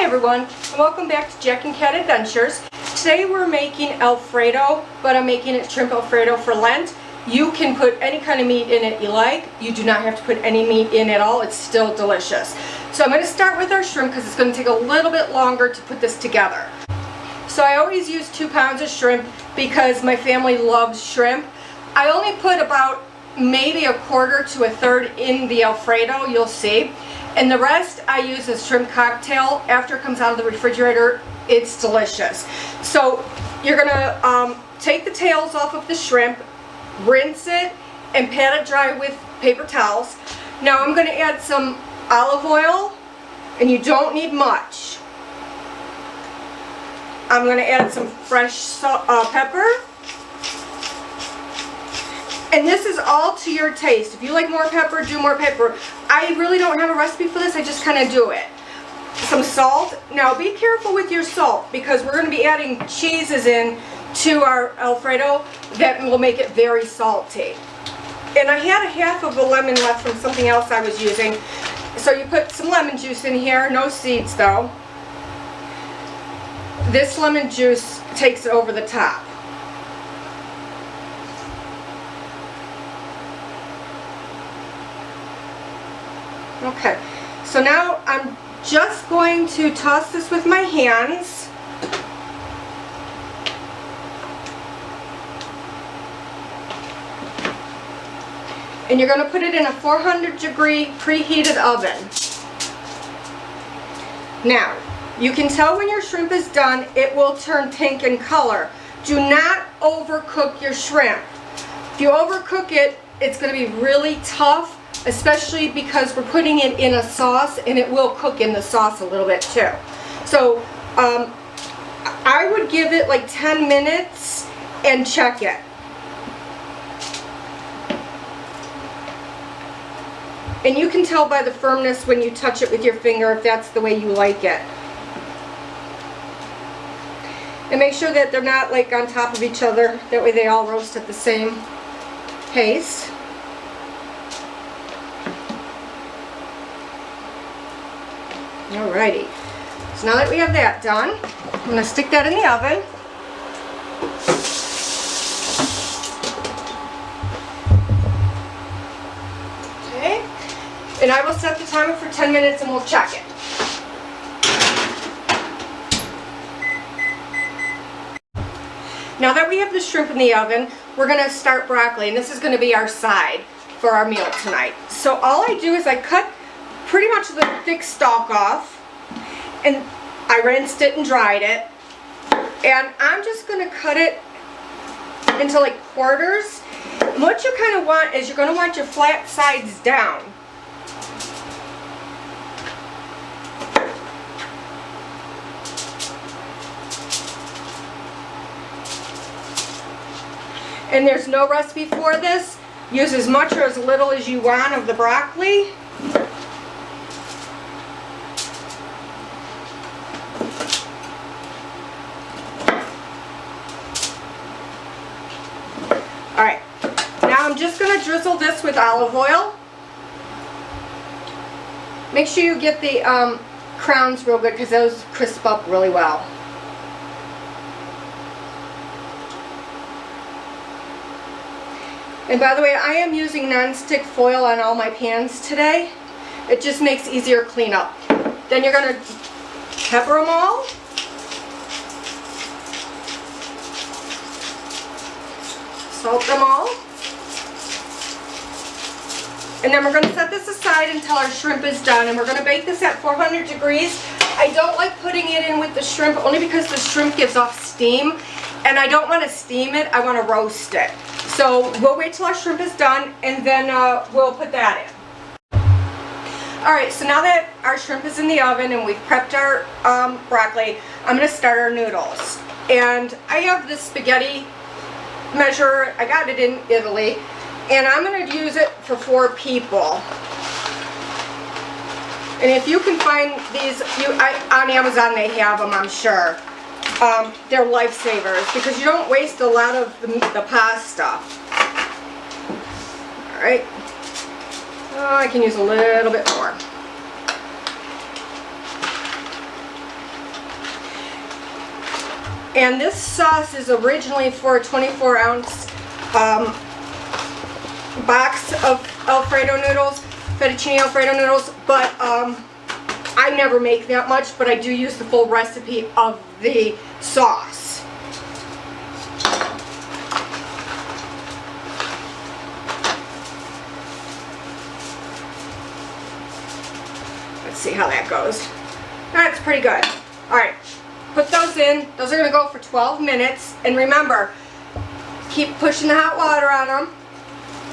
everyone, and welcome back to Jack and Cat Adventures. Today we're making Alfredo, but I'm making it shrimp Alfredo for Lent. You can put any kind of meat in it you like. You do not have to put any meat in at all. It's still delicious. So I'm going to start with our shrimp because it's going to take a little bit longer to put this together. So I always use 2 pounds of shrimp because my family loves shrimp. I only put about maybe a quarter to a third in the Alfredo, you'll see. And the rest I use as shrimp cocktail. After it comes out of the refrigerator, it's delicious. So you're gonna take the tails off of the shrimp, rinse it, and pat it dry with paper towels. Now I'm gonna add some olive oil, and you don't need much. I'm gonna add some fresh pepper. And this is all to your taste. If you like more pepper, do more pepper. I really don't have a recipe for this, I just kind of do it. Some salt. Now be careful with your salt because we're going to be adding cheeses in to our Alfredo that will make it very salty. And I had a half of a lemon left from something else I was using. So you put some lemon juice in here, no seeds though. This lemon juice takes it over the top. Okay, so now I'm just going to toss this with my hands. And you're going to put it in a 400-degree preheated oven. Now, you can tell when your shrimp is done, it will turn pink in color. Do not overcook your shrimp. If you overcook it, it's going to be really tough. Especially because we're putting it in a sauce and it will cook in the sauce a little bit too. So I would give it like 10 minutes and check it. And you can tell by the firmness when you touch it with your finger if that's the way you like it. And make sure that they're not like on top of each other. That way they all roast at the same pace. Alrighty, so now that we have that done, I'm going to stick that in the oven. Okay, and I will set the timer for 10 minutes and we'll check it. Now that we have the shrimp in the oven, we're going to start broccoli, and this is going to be our side for our meal tonight. So all I do is I cut pretty much the thick stalk off, and I rinsed it and dried it, and I'm just going to cut it into like quarters. And what you kind of want is you're going to want your flat sides down. And there's no recipe for this. Use as much or as little as you want of the broccoli. Alright, now I'm just going to drizzle this with olive oil. Make sure you get the crowns real good because those crisp up really well. And by the way, I am using non-stick foil on all my pans today. It just makes easier cleanup. Then you're going to pepper them all. Salt them all. And then we're going to set this aside until our shrimp is done, and we're going to bake this at 400 degrees. I don't like putting it in with the shrimp only because the shrimp gives off steam, and I don't want to steam it, I want to roast it. So we'll wait till our shrimp is done, and then we'll put that in. Alright, so now that our shrimp is in the oven and we've prepped our broccoli, I'm going to start our noodles. And I have this spaghetti measure. I got it in Italy, and I'm going to use it for 4 people. And if you can find these, on Amazon they have them, I'm sure. They're lifesavers because you don't waste a lot of the pasta. Alright. Oh, I can use a little bit more. And this sauce is originally for a 24-ounce box of Alfredo noodles, fettuccine Alfredo noodles, but I never make that much, but I do use the full recipe of the sauce. Let's see how that goes. That's pretty good. Alright, put those in. Those are going to go for 12 minutes. And remember, keep pushing the hot water on them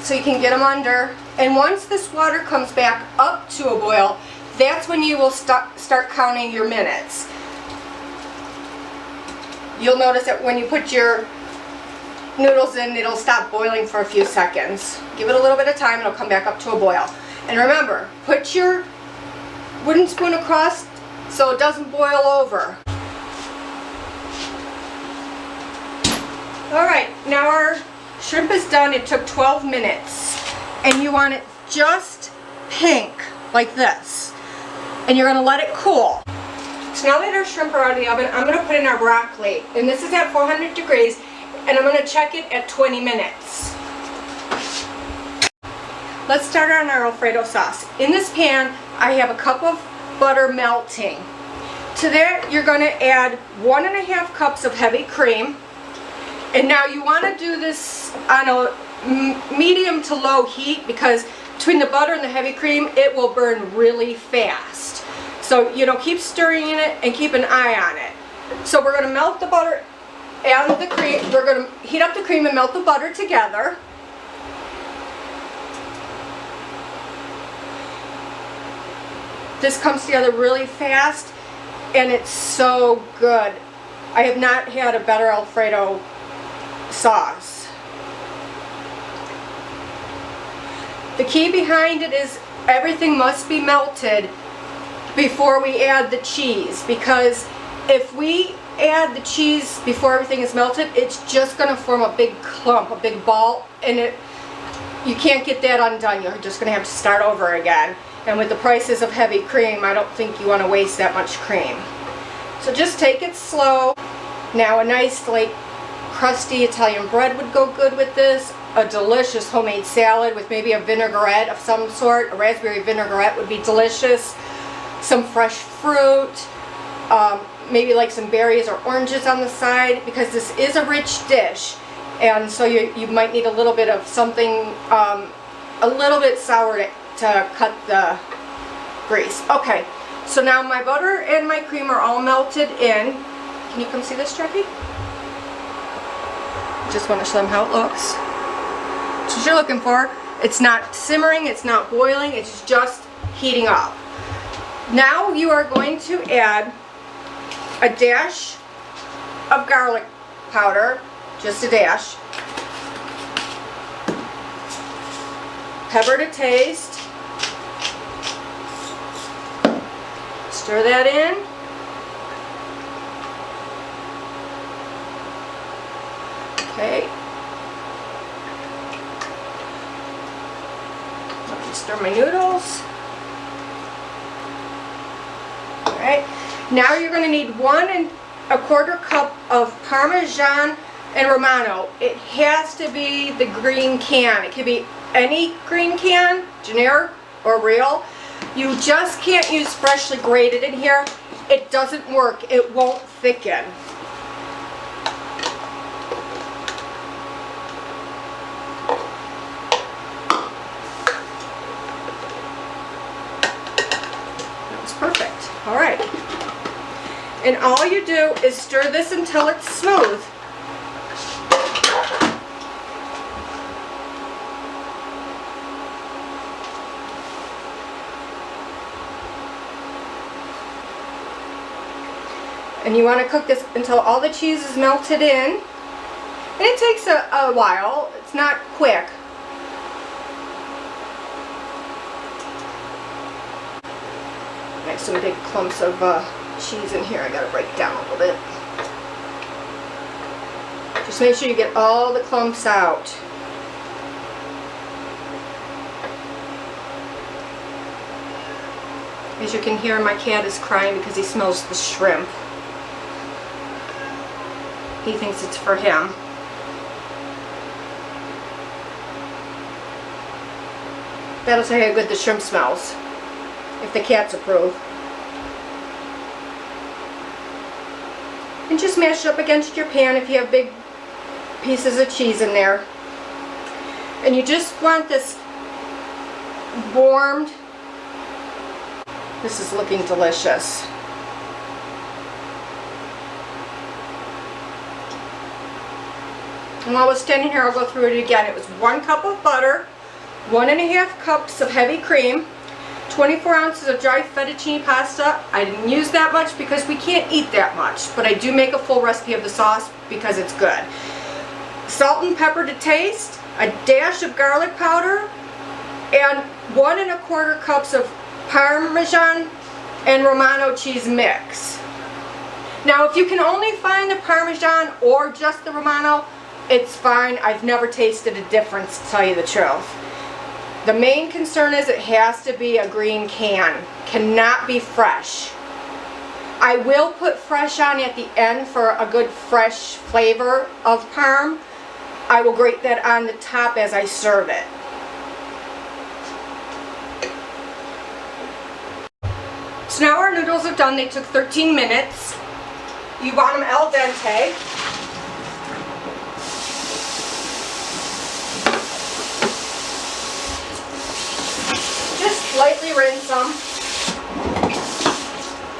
so you can get them under. And once this water comes back up to a boil, that's when you will start counting your minutes. You'll notice that when you put your noodles in, it'll stop boiling for a few seconds. Give it a little bit of time, it'll come back up to a boil. And remember, put your wooden spoon across so it doesn't boil over. Alright, now our shrimp is done. It took 12 minutes. And you want it just pink, like this. And you're going to let it cool. So now that our shrimp are out of the oven, I'm going to put in our broccoli. And this is at 400 degrees. And I'm going to check it at 20 minutes. Let's start on our Alfredo sauce. In this pan, I have a cup of butter melting. To that, you're going to add 1.5 cups of heavy cream. And now you want to do this on a medium to low heat, because between the butter and the heavy cream, it will burn really fast. So, keep stirring in it and keep an eye on it. So we're going to melt the butter and the cream. We're going to heat up the cream and melt the butter together. This comes together really fast, and it's so good. I have not had a better Alfredo sauce. The key behind it is everything must be melted before we add the cheese, because if we add the cheese before everything is melted, it's just going to form a big clump, a big ball, and you can't get that undone. You're just going to have to start over again. And with the prices of heavy cream, I don't think you want to waste that much cream. So just take it slow. Now a nice like crusty Italian bread would go good with this. A delicious homemade salad with maybe a vinaigrette of some sort. A raspberry vinaigrette would be delicious. Some fresh fruit. Maybe like some berries or oranges on the side, because this is a rich dish. And so you might need a little bit of something, a little bit sour to cut the grease. Okay, so now my butter and my cream are all melted in. Can you come see this, Jackie? Just want to show them how it looks. That's what you're looking for. It's not simmering, it's not boiling, it's just heating up. Now you are going to add a dash of garlic powder, just a dash. Pepper to taste. Stir that in. Okay. Let me stir my noodles. Alright. Now you're going to need 1 1/4 cup of Parmesan and Romano. It has to be the green can. It could be any green can, generic or real. You just can't use freshly grated in here. It doesn't work. It won't thicken. That was perfect. All right. And all you do is stir this until it's smooth. And you want to cook this until all the cheese is melted in. And it takes a while. It's not quick. I have some big clumps of cheese in here. I got to break it down a little bit. Just make sure you get all the clumps out. As you can hear, my cat is crying because he smells the shrimp. He thinks it's for him. That'll tell you how good the shrimp smells, if the cats approve. And just mash it up against your pan if you have big pieces of cheese in there. And you just want this warmed. This is looking delicious. And while I was standing here, I'll go through it again. It was 1 cup of butter, 1½ cups of heavy cream, 24 ounces of dry fettuccine pasta. I didn't use that much because we can't eat that much, but I do make a full recipe of the sauce because it's good. Salt and pepper to taste, a dash of garlic powder, and 1¼ cups of Parmesan and Romano cheese mix. Now, if you can only find the Parmesan or just the Romano, it's fine. I've never tasted a difference, to tell you the truth. The main concern is it has to be a green can. Cannot be fresh. I will put fresh on at the end for a good fresh flavor of Parm. I will grate that on the top as I serve it. So now our noodles are done. They took 13 minutes. You want them al dente. Just lightly rinse them.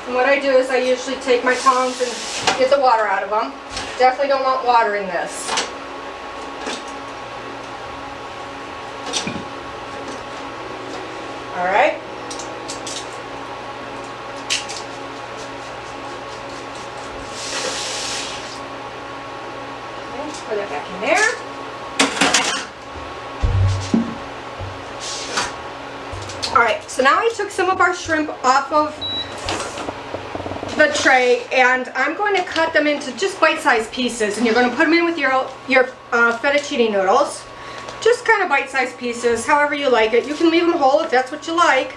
And what I do is I usually take my tongs and get the water out of them. Definitely don't want water in this. All right. Put it back in there. Alright, so now I took some of our shrimp off of the tray and I'm going to cut them into just bite-sized pieces, and you're going to put them in with your fettuccine noodles. Just kind of bite-sized pieces, however you like it. You can leave them whole if that's what you like.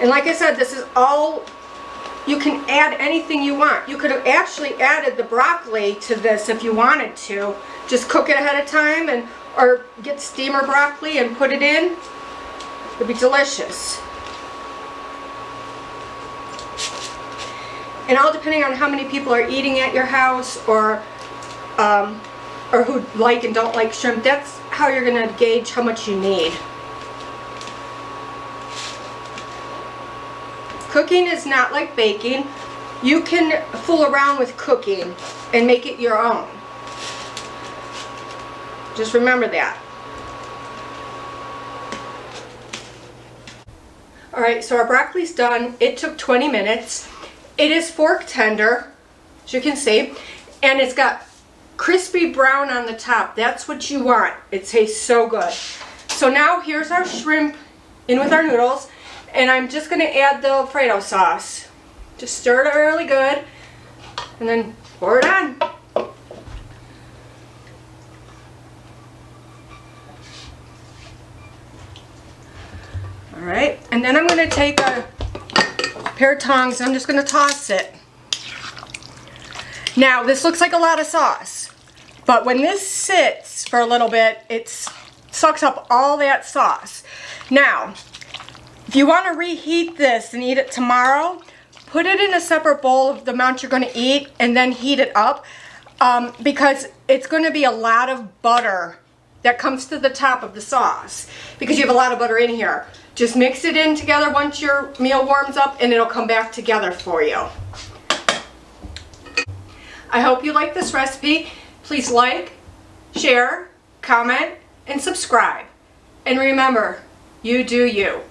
And like I said, this is all. You can add anything you want. You could have actually added the broccoli to this if you wanted to. Just cook it ahead of time, and or get steamer broccoli and put it in. It'd be delicious. And all depending on how many people are eating at your house, or who like and don't like shrimp, that's how you're going to gauge how much you need. Cooking is not like baking. You can fool around with cooking and make it your own. Just remember that. Alright, so our broccoli's done. It took 20 minutes. It is fork tender, as you can see, and it's got crispy brown on the top. That's what you want. It tastes so good. So now here's our shrimp in with our noodles. And I'm just going to add the Alfredo sauce. Just stir it really good and then pour it on. Alright, and then I'm going to take a pair of tongs and I'm just going to toss it. Now, this looks like a lot of sauce, but when this sits for a little bit, it sucks up all that sauce. Now, if you want to reheat this and eat it tomorrow, put it in a separate bowl of the amount you're going to eat and then heat it up, because it's going to be a lot of butter that comes to the top of the sauce because you have a lot of butter in here. Just mix it in together once your meal warms up and it'll come back together for you. I hope you like this recipe. Please like, share, comment, and subscribe. And remember, you do you.